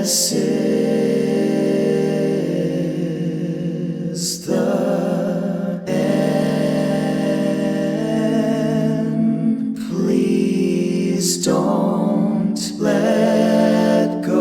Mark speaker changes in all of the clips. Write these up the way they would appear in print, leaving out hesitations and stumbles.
Speaker 1: This is the end. Please don't let go.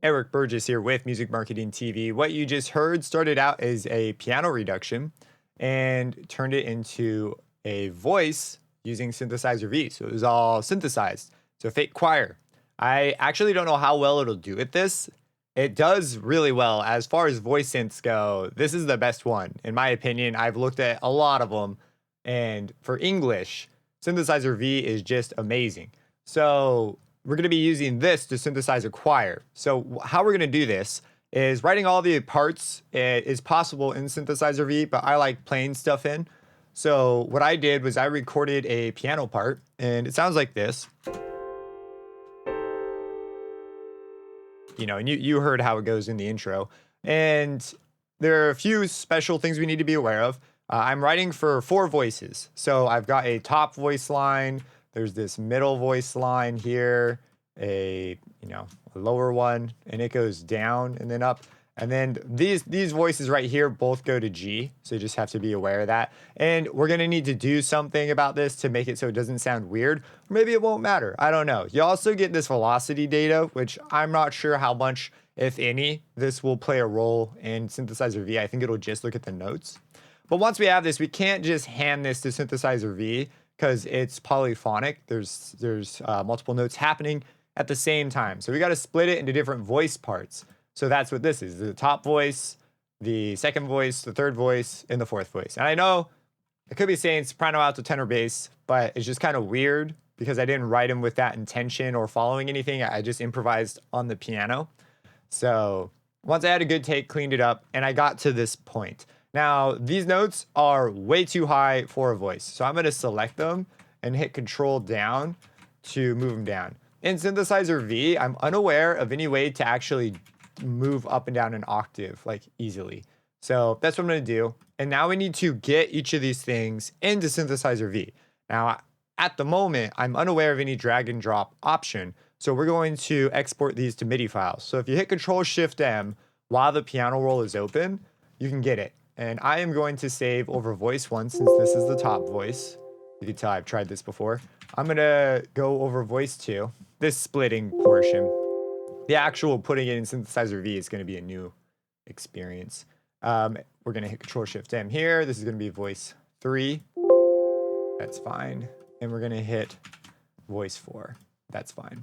Speaker 2: Eric Burgess here with Music Marketing TV. What you just heard started out as a piano reduction and turned it into a voice using Synthesizer V. So it was all synthesized. So fake choir. I actually don't know how well it'll do at this. It does really well. As far as voice synths go, this is the best one. In my opinion, I've looked at a lot of them. And for English, Synthesizer V is just amazing. So we're going to be using this to synthesize a choir. So how we're going to do this is writing all the parts is possible in Synthesizer V, but I like playing stuff in. So what I did was I recorded a piano part, and it sounds like this. You know, and you heard how it goes in the intro. And there are a few special things we need to be aware of. I'm writing for 4 voices. So I've got a top voice line. There's this middle voice line here, a lower one, and it goes down and then up. And then these voices right here both go to G, so you just have to be aware of that. And we're gonna need to do something about this to make it so it doesn't sound weird. Or maybe it won't matter, I don't know. You also get this velocity data, which I'm not sure how much, if any, this will play a role in Synthesizer V. I think it'll just look at the notes. But once we have this, we can't just hand this to Synthesizer V because it's polyphonic. There's multiple notes happening at the same time. So we got to split it into different voice parts. So that's what this is: the top voice, the second voice, the third voice, and the fourth voice. And I know I could be saying soprano, alto, tenor, bass, but it's just kind of weird because I didn't write them with that intention or following anything. I just improvised on the piano. So once I had a good take, cleaned it up, and I got to this point. Now, these notes are way too high for a voice. So I'm going to select them and hit Control down to move them down. In Synthesizer V, I'm unaware of any way to actually move up and down an octave like easily. So that's what I'm going to do. And now we need to get each of these things into Synthesizer V. Now, at the moment, I'm unaware of any drag and drop option. So we're going to export these to MIDI files. So if you hit Control Shift M while the piano roll is open, you can get it. And I am going to save over voice 1 since this is the top voice. You can tell I've tried this before. I'm going to go over voice 2, this splitting portion. The actual putting it in Synthesizer V is going to be a new experience. We're going to hit Control Shift M here. This is going to be voice 3. That's fine. And we're going to hit voice 4. That's fine.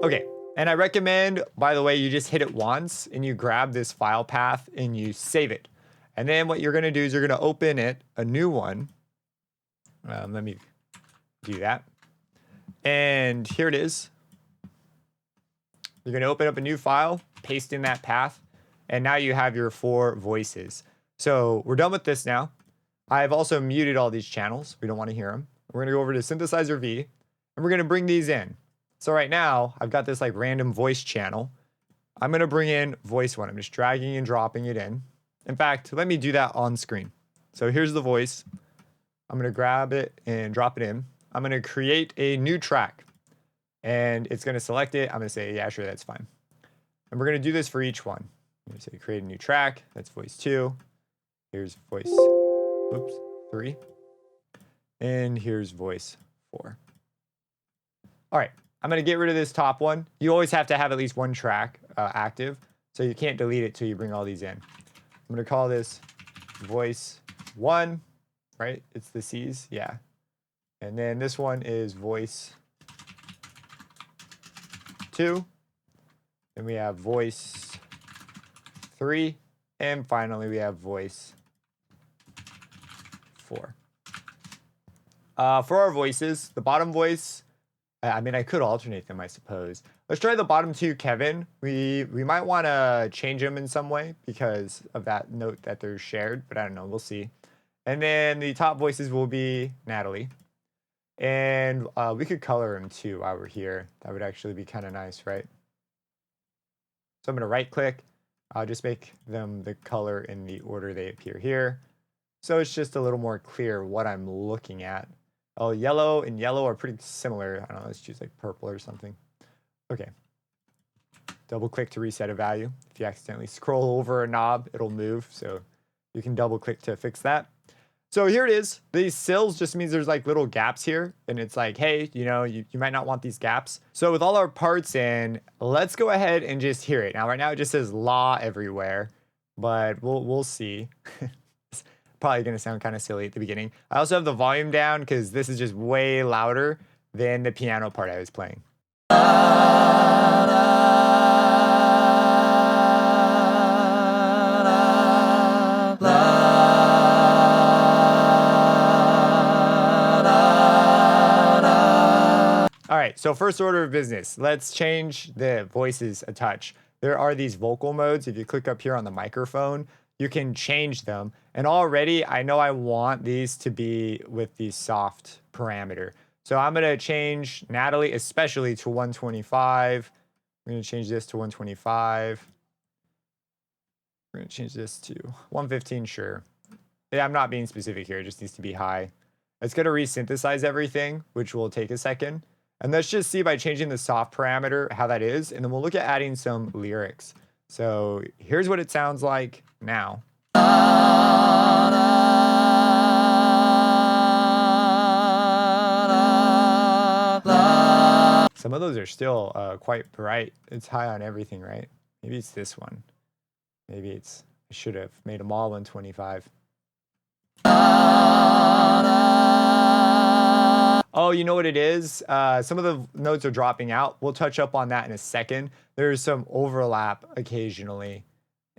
Speaker 2: Okay. And I recommend, by the way, you just hit it once and you grab this file path and you save it. And then what you're going to do is you're going to open it, a new one. Let me do that. And here it is. You're going to open up a new file, paste in that path, and now you have your 4 voices. So we're done with this now. I've also muted all these channels. We don't want to hear them. We're going to go over to Synthesizer V, and we're going to bring these in. So right now, I've got this like random voice channel. I'm going to bring in voice 1. I'm just dragging and dropping it in. In fact, let me do that on screen. So here's the voice. I'm going to grab it and drop it in. I'm going to create a new track. And it's going to select it. I'm going to say, yeah, sure, that's fine. And we're going to do this for each one. I'm going to say create a new track. That's voice 2. Here's voice 3. And here's voice 4. All right. I'm going to get rid of this top one. You always have to have at least one track active. So you can't delete it till you bring all these in. I'm going to call this voice 1, right? It's the C's. Yeah. And then this one is voice 2. Then we have voice 3. And finally, we have voice 4. For our voices, the bottom voice, I mean, I could alternate them, I suppose. Let's try the bottom 2, Kevin. We might want to change them in some way because of that note that they're shared, but I don't know. We'll see. And then the top voices will be Natalie. And we could color them too while we're here. That would actually be kind of nice, right? So I'm going to right click. I'll just make them the color in the order they appear here. so it's just a little more clear what I'm looking at. Oh, yellow and yellow are pretty similar. I don't know, let's choose like purple or something. Okay. Double click to reset a value. If you accidentally scroll over a knob, it'll move. So you can double click to fix that. So here it is. These sills just means there's like little gaps here. And it's like, hey, you know, you might not want these gaps. So with all our parts in, let's go ahead and just hear it. Now, right now it just says law everywhere, but we'll see. It's probably going to sound kind of silly at the beginning. I also have the volume down because this is just way louder than the piano part I was playing. All right, so first order of business, let's change the voices a touch. There are these vocal modes. If you click up here on the microphone, you can change them. And already I know I want these to be with the soft parameter. So I'm gonna change Natalie especially to 125. I'm gonna change this to 125. We're gonna change this to 115, sure. Yeah, I'm not being specific here, it just needs to be high. It's gonna resynthesize everything, which will take a second. And let's just see by changing the soft parameter how that is, and then we'll look at adding some lyrics. So here's what it sounds like now. Some of those are still quite bright. It's high on everything, right? Maybe it's this one. Maybe it's, I should have made them all 125. Oh, you know what it is? Some of the notes are dropping out. We'll touch up on that in a second. There's some overlap occasionally,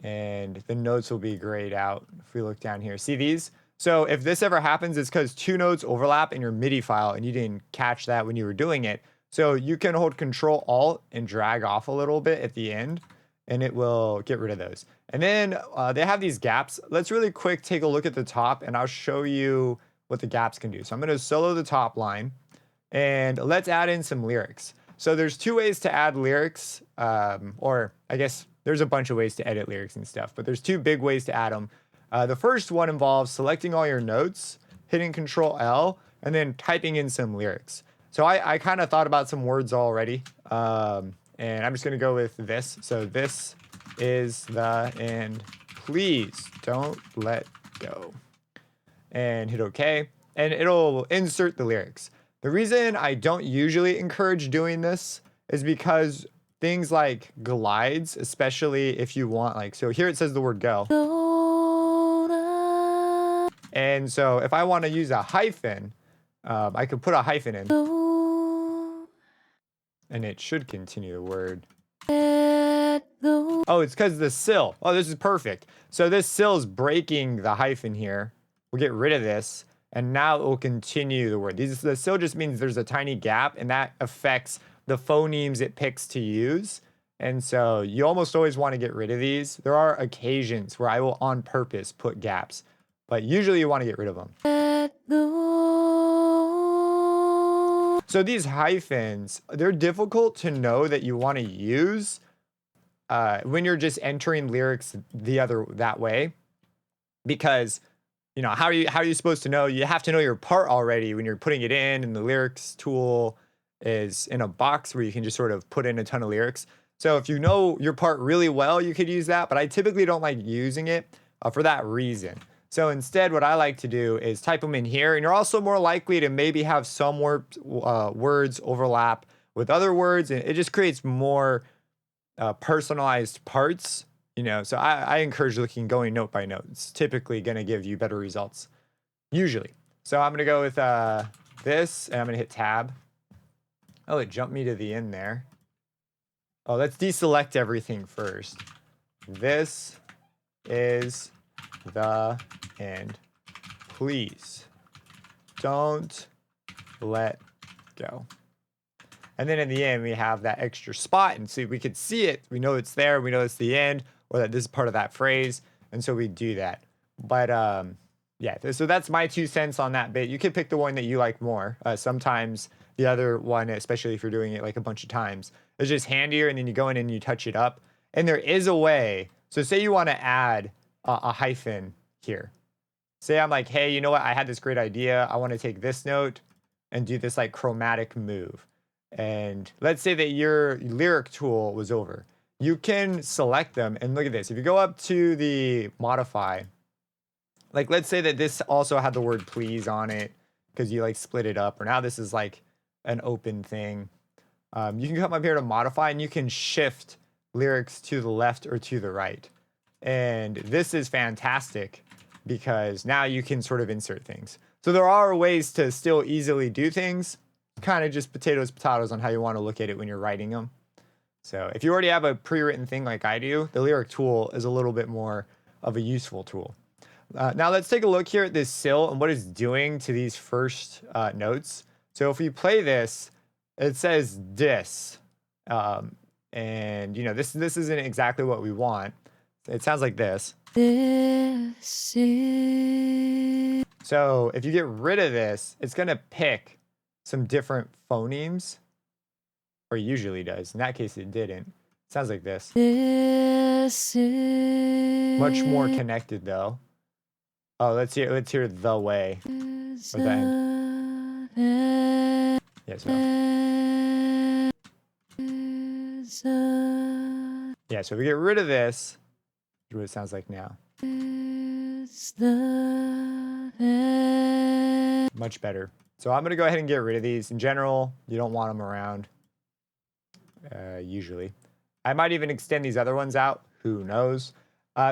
Speaker 2: and the notes will be grayed out if we look down here. See these? So if this ever happens, it's because two notes overlap in your MIDI file and you didn't catch that when you were doing it. So you can hold Control Alt and drag off a little bit at the end, and it will get rid of those. And then they have these gaps. Let's really quick take a look at the top, and I'll show you what the gaps can do. So I'm going to solo the top line, and let's add in some lyrics. So there's two ways to add lyrics, or I guess there's a bunch of ways to edit lyrics and stuff, but there's two big ways to add them. The first one involves selecting all your notes, hitting Control L, and then typing in some lyrics. So I kind of thought about some words already, and I'm just going to go with this. So this is the end. Please don't let go. And hit OK, and it'll insert the lyrics. The reason I don't usually encourage doing this is because things like glides, especially if you want, like, so here it says the word go. And so if I want to use a hyphen, I could put a hyphen in. And it should continue the word. Oh, it's because the sill. Oh, this is perfect. So this sill is breaking the hyphen here. We'll get rid of this, and now it will continue the word. The sill just means there's a tiny gap, and that affects the phonemes it picks to use. And so you almost always want to get rid of these. There are occasions where I will on purpose put gaps, but usually you want to get rid of them. So these hyphens, they're difficult to know that you want to use when you're just entering lyrics that way, because you know, how are you supposed to know? You have to know your part already when you're putting it in, and the lyrics tool is in a box where you can just sort of put in a ton of lyrics. So if you know your part really well, you could use that, but I typically don't like using it for that reason. So instead, what I like to do is type them in here, and you're also more likely to maybe have some words overlap with other words, and it just creates more personalized parts. You know, so I encourage going note by note. It's typically going to give you better results, usually. So I'm going to go with this, and I'm going to hit tab. Oh, it jumped me to the end there. Oh, let's deselect everything first. This is the end. Please don't let go. And then in the end, we have that extra spot, and so we could see it. We know it's there. We know it's the end, or that this is part of that phrase, and so we do that. But yeah, so that's my 2 cents on that bit. You could pick the one that you like more. Sometimes the other one, especially if you're doing it like a bunch of times, is just handier, and then you go in and you touch it up. And there is a way. So say you want to add a hyphen here. say I'm like, hey, you know what? I had this great idea. I want to take this note and do this like chromatic move. And let's say that your lyric tool was over. You can select them and look at this. If you go up to the modify, like let's say that this also had the word please on it because you like split it up, or now this is like an open thing. You can come up here to modify and you can shift lyrics to the left or to the right. And this is fantastic because now you can sort of insert things. So there are ways to still easily do things, kind of just potatoes on how you want to look at it when you're writing them. So if you already have a pre-written thing like I do, the lyric tool is a little bit more of a useful tool. Now let's take a look here at this sill and what it's doing to these first notes. So if we play this, it says dis. And you know, this isn't exactly what we want. It sounds like this. This is... So if you get rid of this, it's going to pick some different phonemes, or usually does. In that case, it didn't. It sounds like this. This is... Much more connected though. Oh, let's hear the way. Or the end. Yeah, so. Yeah, so if we get rid of this, here's what it sounds like now. Much better. So I'm going to go ahead and get rid of these. In general, you don't want them around, usually. I might even extend these other ones out. Who knows?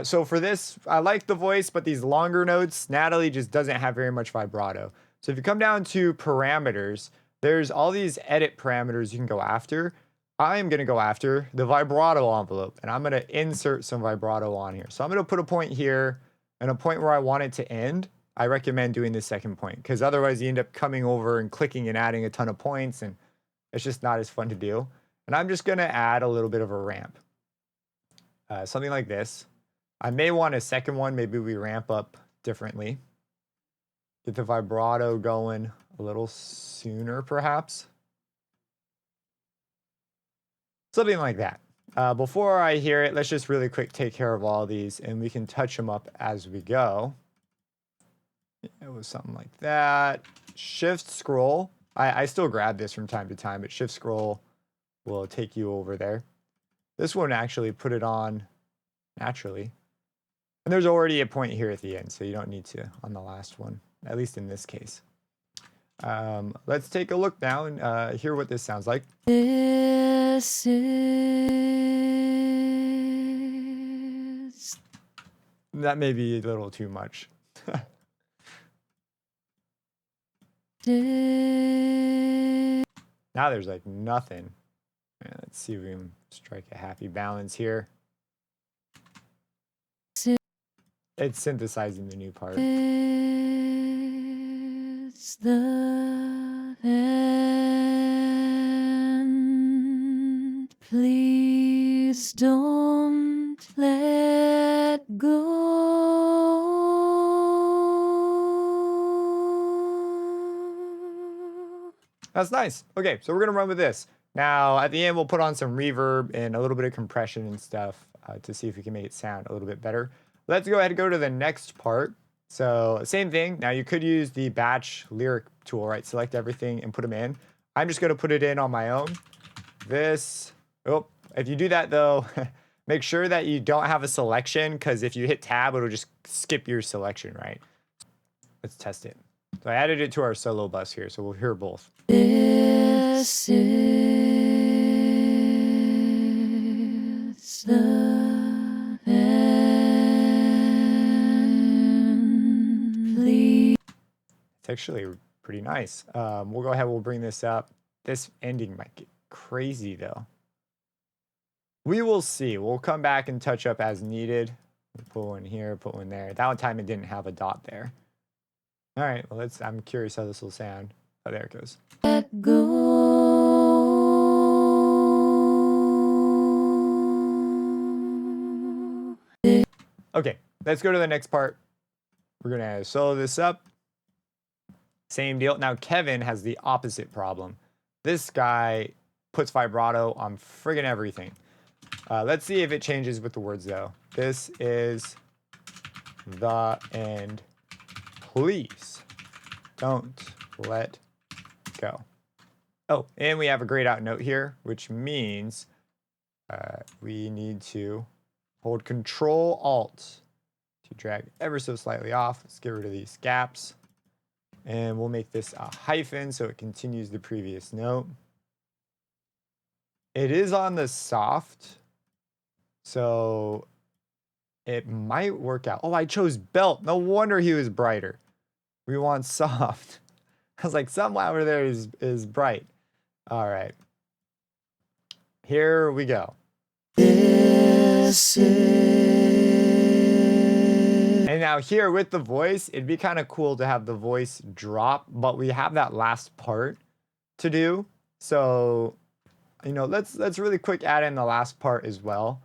Speaker 2: So for this, I like the voice, but these longer notes, Natalie just doesn't have very much vibrato. So if you come down to parameters, there's all these edit parameters you can go after. I'm going to go after the vibrato envelope, and I'm going to insert some vibrato on here. So I'm going to put a point here and a point where I want it to end. I recommend doing the second point because otherwise you end up coming over and clicking and adding a ton of points, and it's just not as fun to do. And I'm just going to add a little bit of a ramp. Something like this. I may want a second one. Maybe we ramp up differently. Get the vibrato going a little sooner, perhaps. Something like that. Before I hear it, let's just really quick take care of all these, and we can touch them up as we go. It was something like that. Shift scroll. I still grab this from time to time, but shift scroll will take you over there. This one actually put it on naturally. And there's already a point here at the end, so you don't need to on the last one, at least in this case. Let's take a look now and hear what this sounds like. This is... That may be a little too much. Now there's like nothing. Let's see if we can strike a happy balance here. It's synthesizing the new part. It's the end. Please don't let go. That's nice. Okay, so we're gonna run with this. Now, at the end, we'll put on some reverb and a little bit of compression and stuff to see if we can make it sound a little bit better. Let's go ahead and go to the next part. So same thing. Now you could use the batch lyric tool, right? Select everything and put them in. I'm just going to put it in on my own. This, oh, if you do that though, make sure that you don't have a selection because if you hit tab, it'll just skip your selection, right? Let's test it. So I added it to our solo bus here, so we'll hear both. This is the It's actually pretty nice. We'll go ahead, we'll bring this up. This ending might get crazy though. We will see. We'll come back and touch up as needed. We'll put one here, put one there. That one time it didn't have a dot there. All right, well, I'm curious how this will sound. Oh, there it goes. Let go. Okay, let's go to the next part. We're gonna solo this up. Same deal. Now Kevin has the opposite problem. This guy puts vibrato on friggin' everything. Let's see if it changes with the words though. This is the end. please don't let go. Oh, and we have a grayed out note here, which means we need to hold Control Alt to drag ever so slightly off. Let's get rid of these gaps. And we'll make this a hyphen so it continues the previous note. It is on the soft, so it might work out. Oh, I chose belt. No wonder he was brighter. We want soft. I was like, something over there is bright. All right. Here we go.
Speaker 1: This is...
Speaker 2: And now here with the voice, it'd be kind of cool to have the voice drop, but we have that last part to do. So, you know, let's really quick add in the last part as well,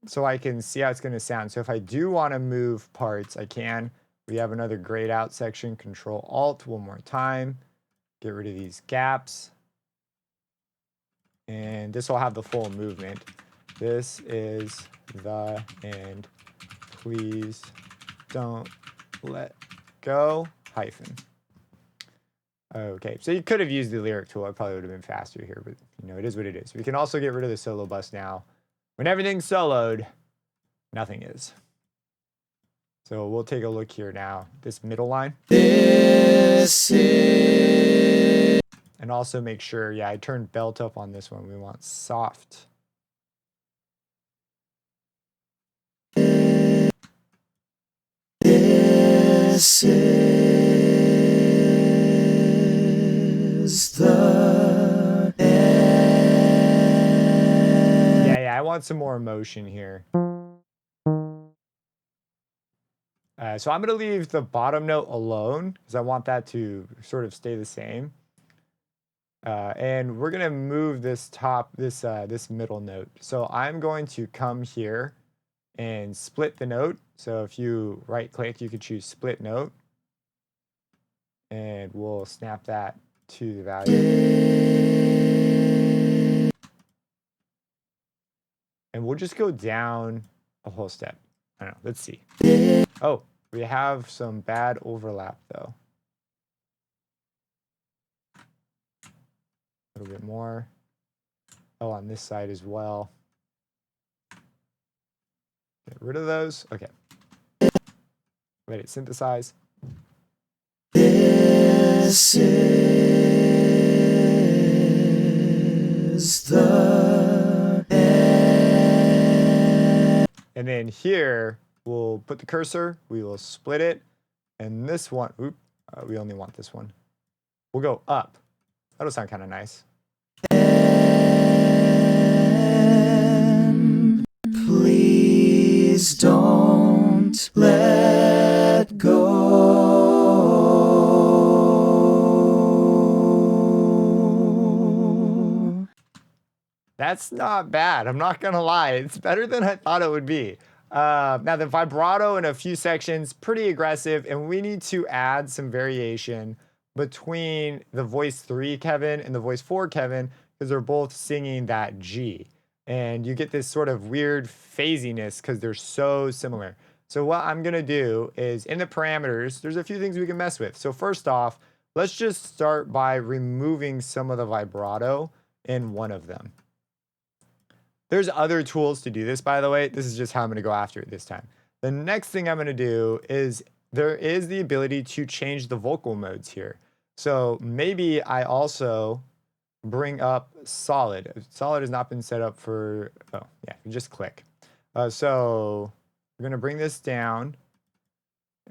Speaker 2: so I can see how it's going to sound. So if I do want to move parts, I can. We have another grayed out section. Control Alt one more time. Get rid of these gaps. And this will have the full movement. This is the end. Please don't let go, hyphen. Okay, so you could have used the lyric tool. It probably would have been faster here, but you know, it is what it is. We can also get rid of the solo bus now. When everything's soloed, nothing is. So we'll take a look here now. This middle line.
Speaker 1: This is...
Speaker 2: And also make sure, yeah, I turned belt up on this one. We want soft.
Speaker 1: This is the end.
Speaker 2: Yeah, I want some more emotion here. So I'm going to leave the bottom note alone because I want that to sort of stay the same. And we're going to move this this middle note. So I'm going to come here and split the note. So if you right click, you could choose split note. And we'll snap that to the value. And we'll just go down a whole step. I don't know. Let's see. Oh, we have some bad overlap though. A little bit more. Oh, on this side as well. Get rid of those. Okay. Let it synthesize.
Speaker 1: This is the end.
Speaker 2: And then here, we'll put the cursor, we will split it, and this one, we only want this one. We'll go up. That'll sound kind of nice.
Speaker 1: And please don't let go.
Speaker 2: That's not bad. I'm not going to lie. It's better than I thought it would be. Now, the vibrato in a few sections, pretty aggressive, and we need to add some variation between the voice 3 Kevin and the voice 4 Kevin, because they're both singing that G. And you get this sort of weird phasiness because they're so similar. So what I'm going to do is in the parameters, there's a few things we can mess with. So first off, let's just start by removing some of the vibrato in one of them. There's other tools to do this, by the way. This is just how I'm going to go after it this time. The next thing I'm going to do is there is the ability to change the vocal modes here. So maybe I also bring up solid. Solid has not been set up for, oh yeah, you just click. So we're going to bring this down,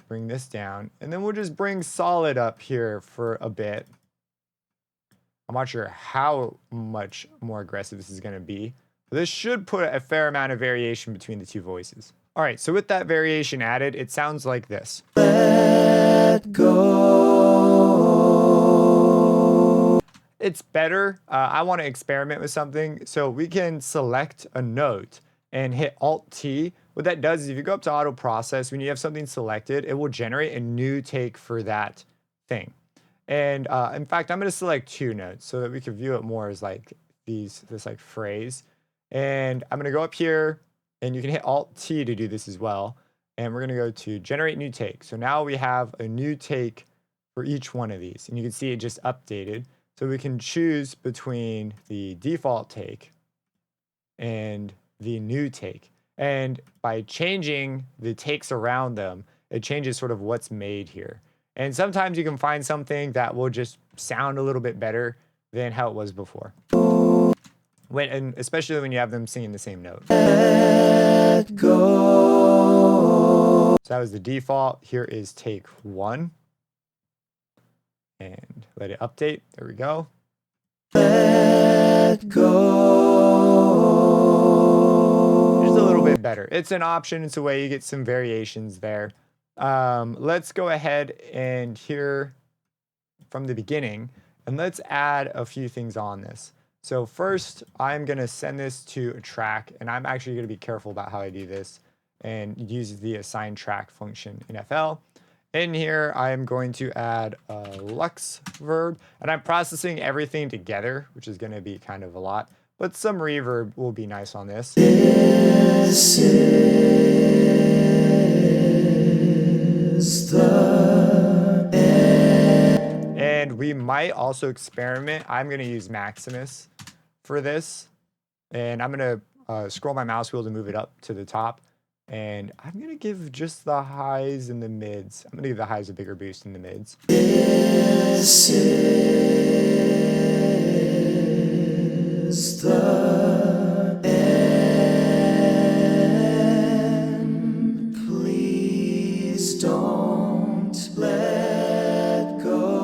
Speaker 2: and then we'll just bring solid up here for a bit. I'm not sure how much more aggressive this is going to be. This should put a fair amount of variation between the two voices. All right, so with that variation added, it sounds like this.
Speaker 1: Let go.
Speaker 2: It's better. I want to experiment with something. So we can select a note and hit Alt-T. What that does is if you go up to auto process, when you have something selected, it will generate a new take for that thing. And in fact, I'm going to select 2 notes so that we can view it more as like this like phrase. And I'm going to go up here, and you can hit Alt-T to do this as well. and we're going to go to generate new take. So now we have a new take for each one of these, and you can see it just updated. So we can choose between the default take and the new take. And by changing the takes around them, it changes sort of what's made here. And sometimes you can find something that will just sound a little bit better than how it was before. And especially when you have them singing the same note.
Speaker 1: Let go.
Speaker 2: So that was the default. Here is take 1. And let it update. There we go.
Speaker 1: Let go.
Speaker 2: Just a little bit better. It's an option. It's a way you get some variations there. Let's go ahead and hear from the beginning, and let's add a few things on this. So first, I'm going to send this to a track, and I'm actually going to be careful about how I do this and use the assign track function in FL. In here, I'm going to add a Lux verb, and I'm processing everything together, which is going to be kind of a lot, but some reverb will be nice on this.
Speaker 1: This is the end.
Speaker 2: And we might also experiment. I'm going to use Maximus for this, and I'm going to scroll my mouse wheel to move it up to the top. And I'm going to give just the highs and the mids. I'm going to give the highs a bigger boost than the mids.
Speaker 1: This is the end. Please don't let go.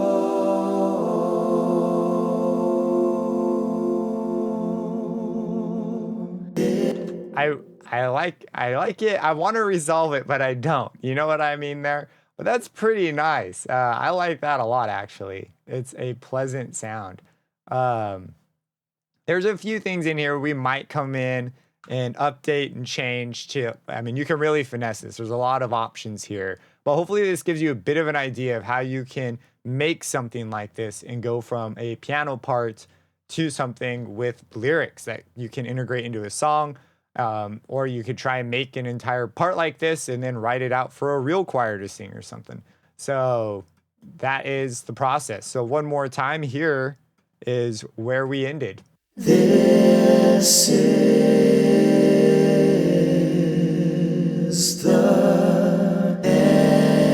Speaker 2: I like it. I want to resolve it, but I don't. You know what I mean there? But that's pretty nice. I like that a lot, actually. It's a pleasant sound. There's a few things in here we might come in and update and change to. I mean, you can really finesse this. There's a lot of options here. But hopefully this gives you a bit of an idea of how you can make something like this and go from a piano part to something with lyrics that you can integrate into a song. Or you could try and make an entire part like this and then write it out for a real choir to sing or something. So that is the process. So one more time, here is where we ended.
Speaker 1: This is the end.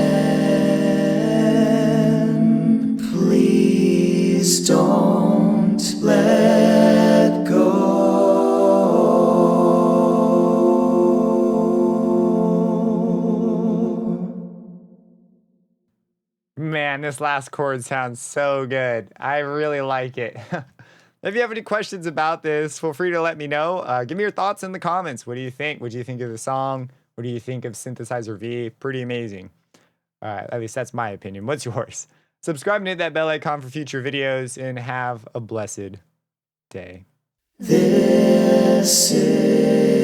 Speaker 1: Please don't let go.
Speaker 2: Man, this last chord sounds so good. I really like it. If you have any questions about this, feel free to let me know. Give me your thoughts in the comments. What do you think? What do you think of the song? What do you think of Synthesizer V? Pretty amazing. At least that's my opinion. What's yours? Subscribe and hit that bell icon for future videos, and have a blessed day.
Speaker 1: This is